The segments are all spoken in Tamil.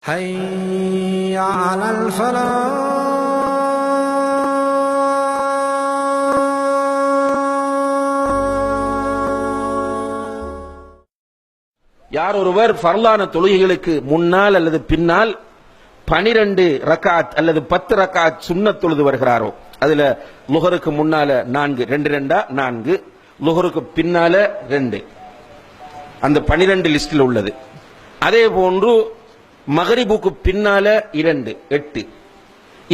حي على الفلاح. யார் ஒருவர் ஃபர்லான தொழுகைகளுக்கு முன்னால் அல்லது பின்னால் 12 ரக்காத் அல்லது 10 ரக்காத் சுன்னத் தொழுது வருகிறாரோ, அதுல லுஹருக்கு முன்னால 4 2 4, லுஹருக்கு பின்னால 2, அந்த 12 லிஸ்டில் உள்ளது. அதே போன்று மகரிபுக்கு பின்னால 2 8,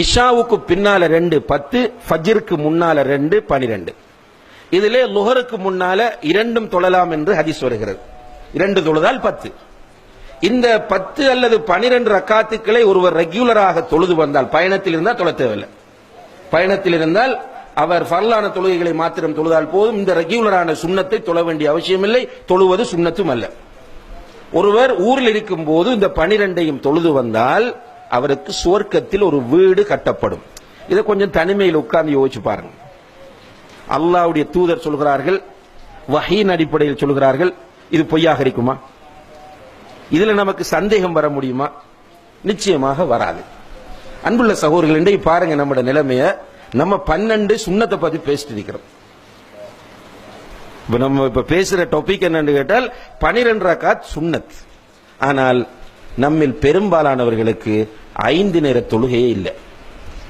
இஷாவுக்கு பின்னால 2 10, ஃபஜ்ருக்கு முன்னால 2 12. இதிலே லுஹருக்கு முன்னால 2 தொழலாம் என்று ஹதீஸ் வருகிறது. 2 தொழுதால் 10. இந்த 10 அல்லது 12 ரக்காத்துக்களை ஒருவர் ரெகுலராக தொழுது வந்தால், பயணத்தில் இருந்தால் தொழ தேவையில்லை. பயணத்தில் இருந்தால் அவர் ஃபர்லான தொழுகைகளை மாத்திரம் தொழுதால் போதும். இந்த ரெகுலரான சுன்னத்தை தொழ வேண்டிய அவசியம் இல்லை. தொழுவது சுன்னத்தும் அல்ல. ஒருவர் ஊரில் இருக்கும் போது இந்த 12ஐயும் தொழுது வந்தால் அவருக்கு சுவர்க்கத்தில் ஒரு வீடு கட்டப்படும். இதை கொஞ்சம் தனிமையில் உட்கார்ந்து யோசிச்சு பாருங்க. அல்லாஹ்வுடைய தூதர் சொல்கிறார்கள், வஹீன் அடிப்படையில் சொல்கிறார்கள், இது பொய்யாக இருக்குமா? இதுல நமக்கு சந்தேகம் வர முடியுமா? நிச்சயமாக வராது. அன்புள்ள சகோதரர்கள், இன்றைக்கு பாருங்க நம்முடைய நிலைமைய. நம்ம 12 சுன்னத்தை பத்தி பேசிட்டு இருக்கிறோம். நம்ம இப்ப பேசுற டாபிக் என்னன்னு கேட்டால் 12 ரக்காத் சுன்னத். ஆனால் நம்மில் பெரும்பாலானவர்களுக்கு 5 நேர தொழுகையே இல்லை.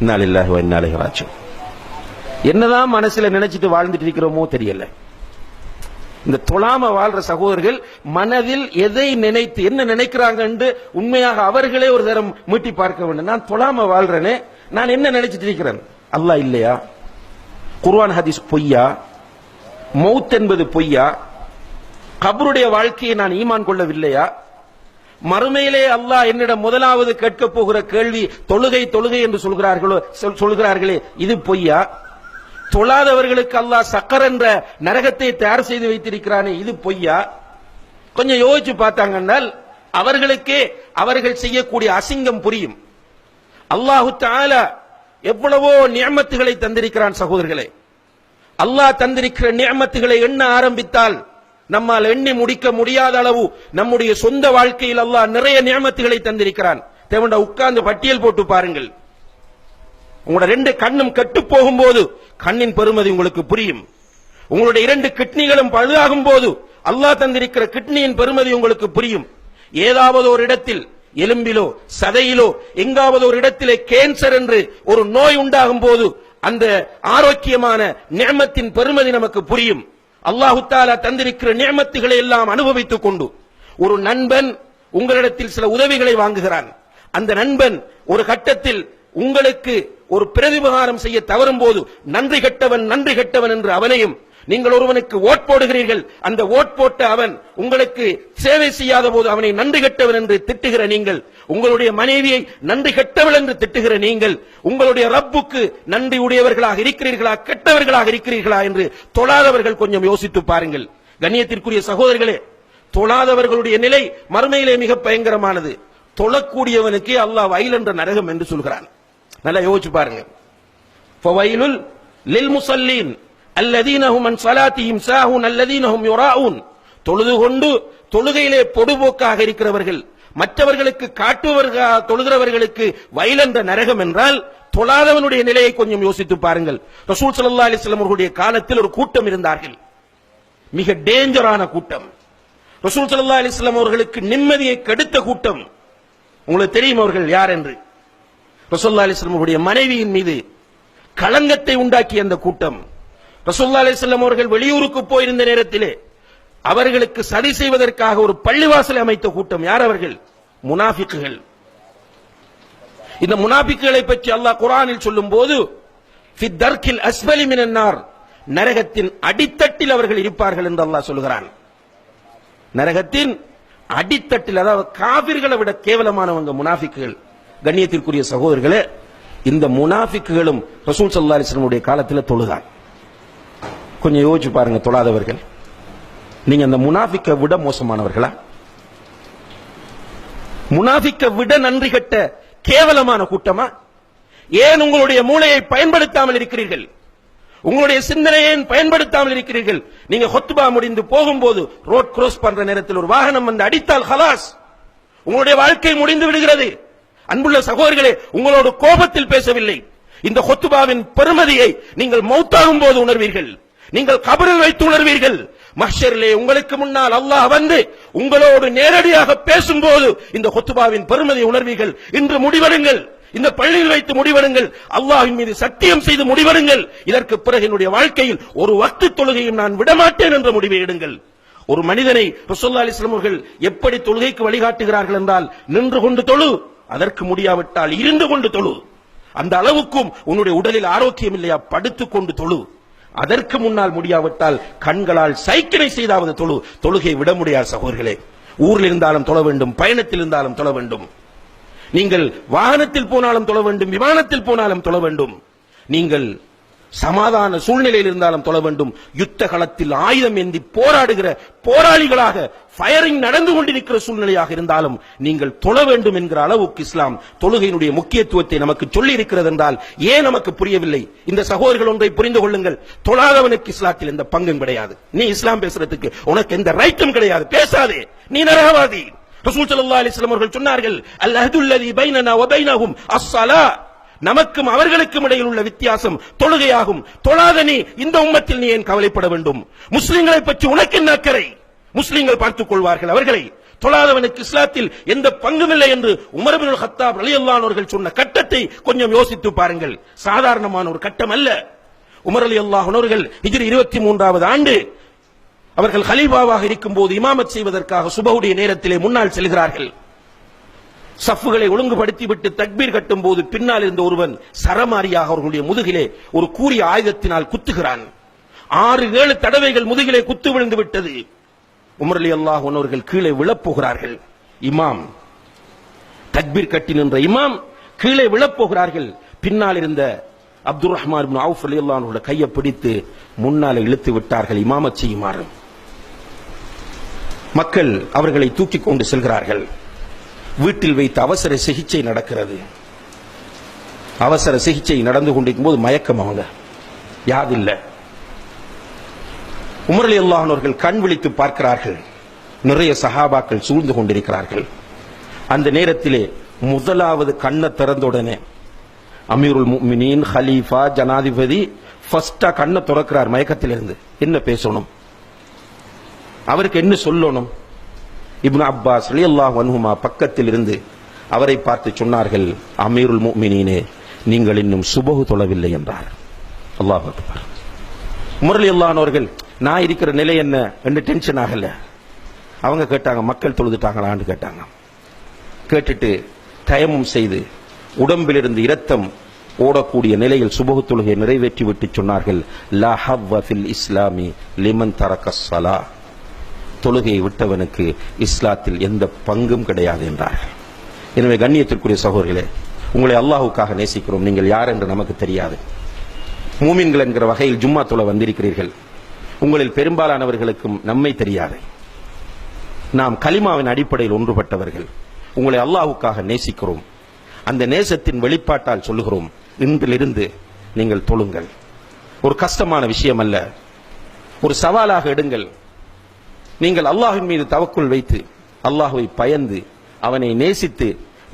இன்னா லில்லாஹி வ இன்னா இலைஹி ராஜிஊன். என்னதான் மனசுல நினைச்சிட்டு வாழ்ந்துட்டு இருக்கிறோமோ தெரியல. இந்த தொழாம வாழ்ற சகோதரர்கள் மனதில் எதை நினைத்து என்ன நினைக்கிறாங்க என்று உண்மையாக அவர்களே ஒரு தரம் மீட்டி பார்க்க வேண்டும். நான் தொழாம வாழ்றேனே, நான் என்ன நினைச்சிட்டு இருக்கிறேன்? அல்லாஹ் இல்லையா? குர்ஆன் ஹதீஸ் பொய்யா? மௌத் என்பது பொய்யா? கபருடைய வாழ்க்கையை நான் ஈமான் கொள்ளவில்லையா? மறுமையிலே அல்லாஹ் என்னிடம் முதலாவது கேட்க போகிற கேள்வி தொழுகை தொழுகை என்று சொல்கிறார்களே, இது பொய்யா? தொழாதவர்களுக்கு அல்லாஹ் சக்கர் என்ற நரகத்தை தயார் செய்து வைத்திருக்கிறானே, இது பொய்யா? கொஞ்சம் யோசிச்சு பார்த்தாங்கன்னால் அவர்களுக்கே அவர்கள் செய்யக்கூடிய அசிங்கம் புரியும். அல்லாஹு தஆலா எவ்வளவோ நிஅமத்துகளை தந்திருக்கிறான் சகோதரர்களே. அல்லாஹ் தந்திருக்கிற நிஅமத்துகளை எண்ண ஆரம்பித்தால் நம்மால் எண்ணி முடிக்க முடியாத அளவு நம்முடைய சொந்த வாழ்க்கையில் அல்லாஹ் நிறைய நிஅமத்துகளை தந்திருக்கிறான். தேவண்டா உட்கார்ந்து பட்டியல் போட்டு பாருங்கள். உங்களோட 2 கண்ணும் கெட்டு போகும்போது கண்ணின் பெருமதி உங்களுக்கு புரியும். உங்களுடைய 2 கிட்னிகளும் பழுதாகும் போது அல்லாஹ் தந்திருக்கிற கிட்னியின் பெருமதி உங்களுக்கு புரியும். ஏதாவது ஒரு இடத்தில் எலும்பிலோ சதையிலோ எங்காவது ஒரு இடத்திலே கேன்சர் என்று ஒரு நோய் உண்டாகும் போது அந்த ஆரோக்கியமான நிஅமத்தின் பெருமதி நமக்கு புரியும். அல்லாஹு தஆலா தந்திருக்கிற நிஅமத்துகளை எல்லாம் அனுபவித்துக் கொண்டு ஒரு நண்பன் உங்களிடத்தில் சில உதவிகளை வாங்குகிறான். அந்த நண்பன் ஒரு கட்டத்தில் உங்களுக்கு ஒரு பிரதிபகாரம் செய்ய தவறும் போது நன்றி கெட்டவன் என்று அவனையும், நீங்கள் ஒருவனுக்கு ஓட் போடுகிறீர்கள், அந்த ஓட் போட்ட அவன் உங்களுக்கு சேவை செய்யாத போது அவனை நன்றி கெட்டவன் என்று திட்டுகிற நீங்கள், உங்களுடைய மனைவியை நன்றி கெட்டவள் என்று திட்டுகிற நீங்கள், உங்களுடைய ரப்புக்கு நன்றி உடையவர்களாக இருக்கிறீர்களா கெட்டவர்களாக இருக்கிறீர்களா என்று தொழாதவர்கள் கொஞ்சம் யோசித்து பாருங்கள். கண்ணியத்திற்குரிய சகோதரர்களே, தொழாதவர்களுடைய நிலை மறுமையிலே மிக பயங்கரமானது. தொழக்கூடியவனுக்கு அல்லாஹ் வயல் என்ற நரகம் என்று சொல்கிறான். நல்லா யோசிச்சு பாருங்க. ஃபவைலுல் லில் முஸல்லீன் அல்லதீன ஹும் அன் ஸலாத்திஹிம் சாஹூன் அல்லதீன ஹும் யுராஊன். தொழுது கொண்டு தொழுகையிலே பொடுபோக்காக இருக்கிறவர்கள், மற்றவர்களுக்கு காட்டுவர்களாக தொழுகிறவர்களுக்கு வயல் என்ற நரகம் என்றால் தொழாதவனுடைய நிலையை கொஞ்சம் யோசித்து பாருங்கள். ரசூல் ஸல்லல்லாஹு அலைஹி வஸல்லம் அவர்களுடைய காலத்தில் ஒரு கூட்டம் இருந்தார்கள், மிக டேஞ்சரான கூட்டம். ரசூல் ஸல்லல்லாஹு அலைஹி வஸல்லம் அவர்களுக்கு நிம்மதியை கெடுத்த கூட்டம். உங்களுக்கு தெரியும் அவர்கள் யார் என்று? ரசூலுல்லாஹி அலைஹி வஸல்லம் அவருடைய மனைவியின் மீது களங்கத்தை உண்டாக்கிய அந்த கூட்டம். ரசூலுல்லாஹி அலைஹி வஸல்லம் அவர்கள் வெளியூருக்கு போயிருந்த நேரத்திலே அவர்களுக்கு சதி செய்வதற்காக ஒரு பள்ளிவாசலை அமைத்த கூட்டம். யார் அவர்கள்? முனாஃபிக்குகள். இந்த முனாஃபிக்குகளை பற்றி அல்லாஹ் குர்ஆனில் சொல்லும்போது ஃபி தர்கில் அஸ்பலி மினன் நார், நரகத்தின் அடித்தட்டில் அவர்கள் இருப்பார்கள் என்று அல்லாஹ் சொல்கிறான். நரகத்தின் அடித்தட்டில், அதாவது காபிர்களை விட கேவலமானவங்க முனாஃபிக்குகள். கண்ணியத்திற்குரிய சகோதரர்களே, இந்த முனாஃபிக்குகளும் ரசூல் ஸல்லல்லாஹு அலைஹி வஸல்லம் உடைய காலத்தில் தொழுதான். கொஞ்சம் யோசிச்சு பாருங்க. தொழாதவர்கள், நீங்க அந்த முனாஃபிக்கை விட மோசமானவர்களா? முனாஃபிக்கை விட நன்றி கட்ட கேவலமான கூட்டமா? ஏன் உங்களுடைய மூளையை பயன்படுத்தாமல் இருக்கிறீர்கள்? உங்களுடைய சிந்தனையை பயன்படுத்தாமல் இருக்கிறீர்கள்? நீங்க ஹுத்பா முடிந்து போகும்போது ரோட் கிராஸ் பண்ற நேரத்தில் ஒரு வாகனம் வந்து அடித்தால் ஹலாஸ், உங்களுடைய வாழ்க்கை முடிந்து விடுகிறது. அன்புள்ள சகோதரர்களே, உங்களோடு கோபத்தில் பேசவில்லை. இந்த ஹுத்பாவின் பெருமதியை நீங்கள் மௌத்தாகும் போது உணர்வீர்கள், நீங்கள் கபரில் வைத்து உணர்வீர்கள். மஹ்ஷரிலே உங்களுக்கு முன்னால் அல்லாஹ் வந்து உங்களோடு நேரடியாக பேசும்போது இந்த ஹுத்பாவின் பெருமதியை உணர்வீர்கள். இன்று முடிவெடுங்கள், இந்த பள்ளியில் வைத்து முடிவெடுங்கள், அல்லாஹ்வின் மீது சத்தியம் செய்து முடிவெடுங்கள். இதற்கு பிறகு என்னுடைய வாழ்க்கையில் ஒரு வக்து தொழுகையும் நான் விடமாட்டேன் என்ற முடிவை எடுங்கள். ஒரு மனிதனை ரசூலுல்லாஹி அலைஹி வஸல்லம் அவர்கள் எப்படி தொழுகைக்கு வழிகாட்டுகிறார்கள் என்றால், நின்று கொண்டு தொழு, அதற்கு முடியாவிட்டால் இருந்து கொண்டு தொழு. அந்த அளவுக்கும் உன்னுடைய உடலில் ஆரோக்கியம் இல்லையா, படுத்துக் கொண்டு தொழு. அதற்கு முன்னால் முடியாவிட்டால் கண்களால் சைக்கிளை செய்தாவது தொழு. தொழுகை விட முடியாது சகோதரர்களே. ஊரில் இருந்தாலும் தொழ வேண்டும், பயணத்தில் இருந்தாலும் தொழ வேண்டும். நீங்கள் வாகனத்தில் போனாலும் தொழ வேண்டும், விமானத்தில் போனாலும் தொழ வேண்டும். நீங்கள் சமாதான சூழ்நிலையில் இருந்தாலும் தொழ வேண்டும். யுத்த களத்தில் ஆயுதம் ஏந்தி போராடுகிற போராளிகளாக ஃபயரிங் நடந்து கொண்டிருக்கிற சூழ்நிலையாக இருந்தாலும் நீங்கள் தொழ வேண்டும் என்கிற அளவுக்கு இஸ்லாம் தொழுகையினுடைய முக்கியத்துவத்தை நமக்கு சொல்லி இருக்கிறது என்றால் ஏன் நமக்கு புரியவில்லை? இந்த சகோதரர்கள் ஒன்றை புரிந்து கொள்ளுங்கள், தொழாதவனுக்கு இஸ்லாத்தில் எந்த பங்கும் கிடையாது. நீ இஸ்லாம் பேசுறதுக்கு உனக்கு எந்த ரைட்டும் கிடையாது, பேசாதே, நீ நரகவாதி. ரசூல் ஸல்லல்லாஹு அலைஹி வஸல்லம் அவர்கள் சொன்னார்கள், அல் அஹ்துல்லதி பைனனா வ பைனஹும் அஸ்ஸலா, நமக்கும் அவர்களுக்கும் இடையில் உள்ள வித்தியாசம் தொழுகையாகும். தொழாத நீ இந்த உம்மத்தில் நீ ஏன் கவலைப்பட வேண்டும்? முஸ்லிம்களை பற்றி உனக்கு என்ன அக்கறை? முஸ்லிம்கள் பார்த்துக் கொள்வார்கள் அவர்களை. தொழாதவனுக்கு இஸ்லாத்தில் எந்த பங்கும் இல்லை என்று உமர் இப்னுல் கத்தாப் ரலியல்லாஹு அன்ஹு அவர்கள் சொன்ன கட்டத்தை கொஞ்சம் யோசித்து பாருங்கள். சாதாரணமான ஒரு கட்டம் அல்ல. உமர் ரலியல்லாஹு அன்ஹு அவர்கள் ஹிஜ்ரி 23வது ஆண்டு அவர்கள் கலீஃபாவாக இருக்கும் போது இமாமத் செய்வதற்காக சுபஹுடைய நேரத்திலே முன்னால் செல்கிறார்கள். சஃப்புகளை ஒழுங்குபடுத்தி விட்டு தக்பீர் கட்டும் போது பின்னால் இருந்த ஒருவன் சரமாரியாக அவர்களுடைய முதுகிலே ஒரு கூரிய ஆயுதத்தினால் குத்துகிறான். 6-7 தடவைகள் முதுகிலே குத்து விழுந்து விட்டது. உமர் ரலியல்லாஹு அன்ஹு அவர்கள் கீழே விழப்போகிறார்கள். இமாம் தக்பீர் கட்டி நின்ற இமாம் கீழே விழப்போகிறார்கள். பின்னால் இருந்த அப்துர் ரஹ்மான் இப்னு அவுஃப் ரலியல்லாஹு அன்ஹு கையை பிடித்து முன்னாலே இழுத்து விட்டார்கள் இமாமத் செய்யுமாறு. மக்கள் அவர்களை தூக்கிக் கொண்டு செல்கிறார்கள். வீட்டில் வைத்து அவசர சிகிச்சை நடக்கிறது. அவசர சிகிச்சை நடந்து கொண்டிருக்கும் போது மயக்கம், அவங்க யாதில்லை. உமர் ரலியல்லாஹு அன்ஹு அவர்கள் கண் விழித்து பார்க்கிறார்கள். நிறைய சஹாபாக்கள் சூழ்ந்து கொண்டிருக்கிறார்கள். அந்த நேரத்திலே முதலாவது கண்ணை திறந்தவுடனே அமீருல் முஃமினீன், ஹலீஃபா, ஜனாதிபதி ஃபர்ஸ்டா கண்ணை திறக்கிறார் மயக்கத்திலிருந்து. என்ன பேசணும், அவருக்கு என்ன சொல்லணும்? இப்னு அப்பாஸ் ரலியல்லாஹு அன்ஹுமா பக்கத்தில் இருந்து அவரை பார்த்து சொன்னார்கள், அமீருல் முஃமினீனே, நீங்கள் இன்னும் சுபஹு தொழவில்லை என்றார். அல்லாஹ் அக்பர். உமர் ரலியல்லாஹு அன்ஹு அவர்கள் நான் இருக்கிற நிலை என்ன என்று டென்ஷன் ஆகல. அவங்க கேட்டாங்க, மக்கள் தொழுதுட்டாங்களான்னு கேட்டாங்க. கேட்டுட்டு தயமும் செய்து உடம்பிலிருந்து இரத்தம் ஓடக்கூடிய நிலையில் சுபஹு தொழுகை நிறைவேற்றி விட்டு சொன்னார்கள், லா ஹவ்வ ஃபில் இஸ்லாமி லிமன் தரக்க ஸலா, தொழுகையை விட்டவனுக்கு இஸ்லாத்தில் எந்த பங்கும் கிடையாது என்றார்கள். எனவே கண்ணியத்திற்குரிய சகோதரர்களே, உங்களை அல்லாஹ்வுக்காக நேசிக்கிறோம். நீங்கள் யார் என்று நமக்கு தெரியாது. மூமின்கள் என்கிற வகையில் ஜும்மா தொழ வந்திருக்கிறீர்கள். உங்களில் பெரும்பாலானவர்களுக்கும் நம்மை தெரியாது. நாம் கலிமாவின் அடிப்படையில் ஒன்றுபட்டவர்கள். உங்களை அல்லாஹ்வுக்காக நேசிக்கிறோம். அந்த நேசத்தின் வெளிப்பாட்டால் சொல்லுகிறோம், இன்றிலிருந்து நீங்கள் தொழுங்கள். ஒரு கஷ்டமான விஷயம் அல்ல, ஒரு சவாலாக எடுங்கள். நீங்கள் அல்லாஹ்வின் மீது தவக்குல் வைத்து அல்லாஹ்வை பயந்து அவனை நேசித்து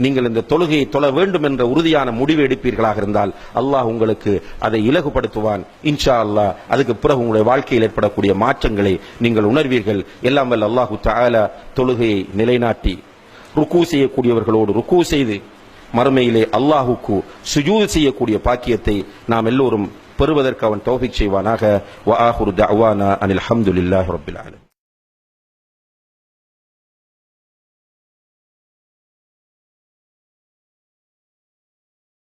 நீங்கள் இந்த தொழுகையை தொழ வேண்டும் என்ற உறுதியான முடிவு எடுப்பீர்களாக இருந்தால் அல்லாஹ் உங்களுக்கு அதை இலகுபடுத்துவான் இன்ஷா அல்லாஹ். அதுக்கு பிறகு உங்களுடைய வாழ்க்கையில் ஏற்படக்கூடிய மாற்றங்களை நீங்கள் உணர்வீர்கள். எல்லாம் வல்ல அல்லாஹு தஆலா தொழுகையை நிலைநாட்டி ருக்கு செய்யக்கூடியவர்களோடு ருக்கு செய்து மறுமையிலே அல்லாஹுக்கு சுஜூத் செய்யக்கூடிய பாக்கியத்தை நாம் எல்லோரும் பெறுவதற்கு அவன் தௌஃபீக் செய்வானாக. வ ஆகிரு தஅவானா அனில் ஹம்துலில்லாஹி ரப்பில் ஆலமீன்.